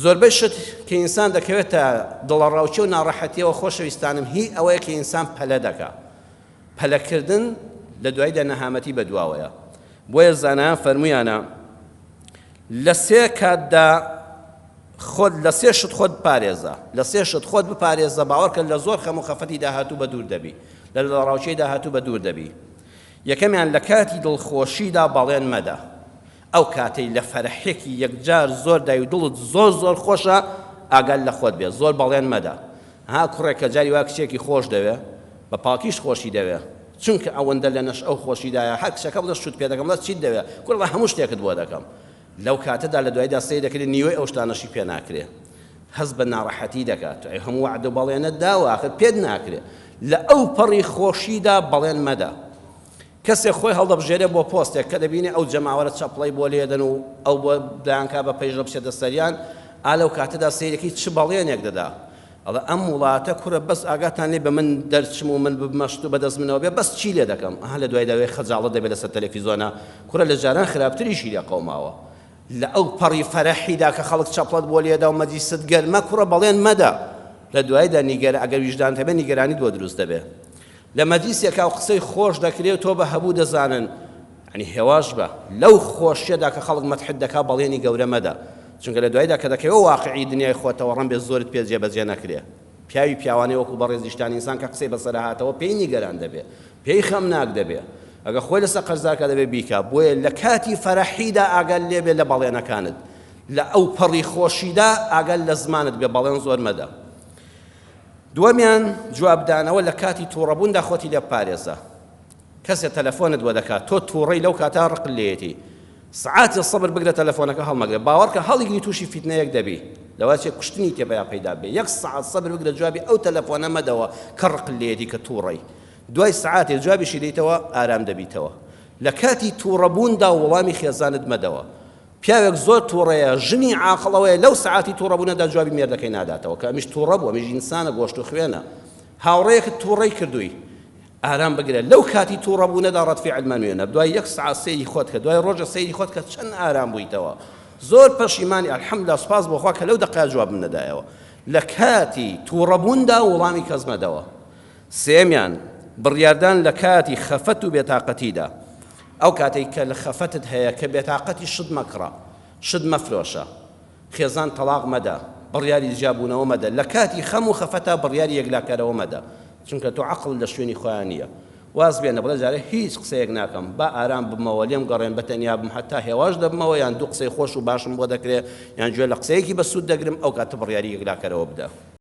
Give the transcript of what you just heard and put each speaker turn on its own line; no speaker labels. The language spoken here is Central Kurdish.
زۆربەی شت کە ئینسان دەکەوێتە دڵەڕاوچی و ناڕەحەتیەوە خۆشەویستانم هی ئەوەیە کە ئینسان پەلە دەکا. پەلەکردن لە دوایدا نەهامەتی بەدواوەیە. بۆیە زانایان فەرموویانە لە سێ کاتدا خۆت لە سێ شت خۆت بپارێزە، لە سێ شت خۆت بپارێزە باوەڕکە لە زۆر خەم و خەفەتی داهاتوو بە دوور دەبی، لە دڵەڕاوچەی داهاتوو بە دوور دەبی. یەکەمیان لە کاتی دڵخۆشیدا بەڵێن مەدە. ئەو کاتەی لە فەرحێکی یەکجار زۆر دای و دڵت زۆر خۆشە ئاگال لە خۆت بێ، زۆر بەڵێن مەدە. ها کوڕێک کە جاری وا کچێکی خۆش دەوێ بە پاکیش خۆشی دەوێ، چونکە ئەوەندە لە نەش ئەو خۆشیدایە هەر کچەکە بڵێ شوت پێ دەکەم، بڵێ چیت دەوێ؟ کوڕڵە هەموو شتێکت بۆ دەکەم. لەو کاتەدا لە دوایدا سەی دەکرێت نیوەی ئەو شتانەشی پێ ناکرێ، هەست بە ناڕەحەتی دەکات، هەموو وعد و بەڵێنت داوە ئاخر پێت ناکرێ. لە ئەو پەڕی خۆشیدا بەڵێن مەدە. کەسێک خۆی هەڵدەبژێرێ بۆ پۆستێک کە دەبینێ ئەو جەماوەرە چەپڵەی بۆ لێدەن و ئەو بۆ دایانکا بە پێیژە بچێتە سەریان، ئالەو کاتەدا سەیرەکەی چ بەڵێنێک دەدا. ئەڵێ ئەم وڵاتە کوڕە بەس ئاگاتان لێ بە من دەرچم و من بمەشت و بەدەست منەوە بێ بەس چی لێ دەکەم؟ لە دوای داوێ خەجاڵت دەبێت لەسەر تەلەڤیزۆنە، کوڕە لە جاران خراپتریشی لێ قەوماوە. لە ئەو پەڕی فەرەحیدا کە خەڵک چەپڵەت بۆ لێدا و مەجلیست گەرمە، کوڕە بەڵێن مەدە. لە دوایدا ئەگەر ویژدانت هەبێ نیگەرانیت بۆ دروست دەبێ. لە مەجلیسێکا و قسەی خۆش دەکرێت تۆ بە هەبوو دەزانن، ینی هێواش بە لەو خۆشیەدا کە خەڵک مەدحت دەکا بەڵێنی گەورە مەدە، چونکە لە دوایدا کە دەکەوێت واقعی دنیای خۆتەوە ڕەن بێ زۆرت پێ جێبەجێ نەکرێ. پیاوی پیاوانەی وەکو بەڕێزیشتانی ئینسان کە قسەی بەسەر هاتەوە پێی نیگەران دەبێ، پێی خەمناک دەبێ، ئەگە خۆی لەسەر قەرزاکە دەبێ بیکا. بۆیە لە کاتی فەرەحیدا ئاگال لێبێ لە بەڵێنەکانت، لە ئەو پەڕی خۆشیدا ئاگال لە زمانت بێ، بەڵێن زۆر مەدە. دووەمیان جوابدانەوە لە کاتی تووڕەبووندا خۆتی لێ بپارێزە. کەسێک تەلەفۆنت بۆ دەکات تۆ تووڕەی لەو کاتا ڕق لێتی، سعاتی سەبر بگرە تەلەفۆنەکە هەڵمەگرێ، باوەڕکە هەڵیگری تووشی فیتنەیەک دەبی، لەوە چێ کوشتنی تێبەیا پەیدا بێ. یەک سعات سەبر بگرە جوابی ئەو تەلەفۆنە مەدەوە کە ڕق لێتی کە تووڕەی، دوای سعاتێ جوابیشی دەیتەوە ئارام دەبیتەوە. لە کاتی تووڕەبووندا وەڵامی خێزانت مەدەوە. پیاوێک زۆر تووڕەیە، ژنی عاقڵەوەیە، لەو سعاتی تووڕەبوونەدا جوابی مێردەکەی ناداتەوە کە ئەمیش تووڕە بووە، ئەمیش ئینسانە گۆشت و خوێنە. هاوڕێیەکت تووڕەی کردووی، ئارام بگرە. لەو کاتی تووڕەبوونەدا ڕەتفیعلمان وێنە، دوای یەک سعات سەیری خۆت کە، دوای ڕۆژە سەیری خۆت کە چەند ئارام بوویتەوە. زۆر پەشیمانی ئەلحەمدوللا سوپاس بۆ خوا کە لەو دەقەیە جوابم نەدایەوە. لە کاتی تووڕەبووندا وەڵامی کەس مەدەوە. سێمیان بڕیاردان لە کاتی خەفەت و بێتاقەتیدا. ئەو کاتێک کە لە خەفەتت هەیە کە بێتاقەتی شت مەکڕە، شت مەفرۆشە، خێزان تەلاق مەدە، بڕیاری جیابوونەوە مەدە. لە کاتی خەم و خەفەتە بڕیاری یەکلاکەرەوە مەدە، چونکە تۆ عەقڵ لە شوێنی خۆیان نییە. واز بێنە بڵێ جارێ هیچ قسەیەک ناکەم، با ئارام بمەوە، لێم گەڕێن بەتەنیا بم، هەتا هێواش دەبمەوە، یان دوو قسەی خۆش و باشم بۆ دەکرێت، یان گوێ لە قسەیەکی بە سوود دەگرم، ئەو کاتە بڕیاری یەکلاکەرەوە بدە.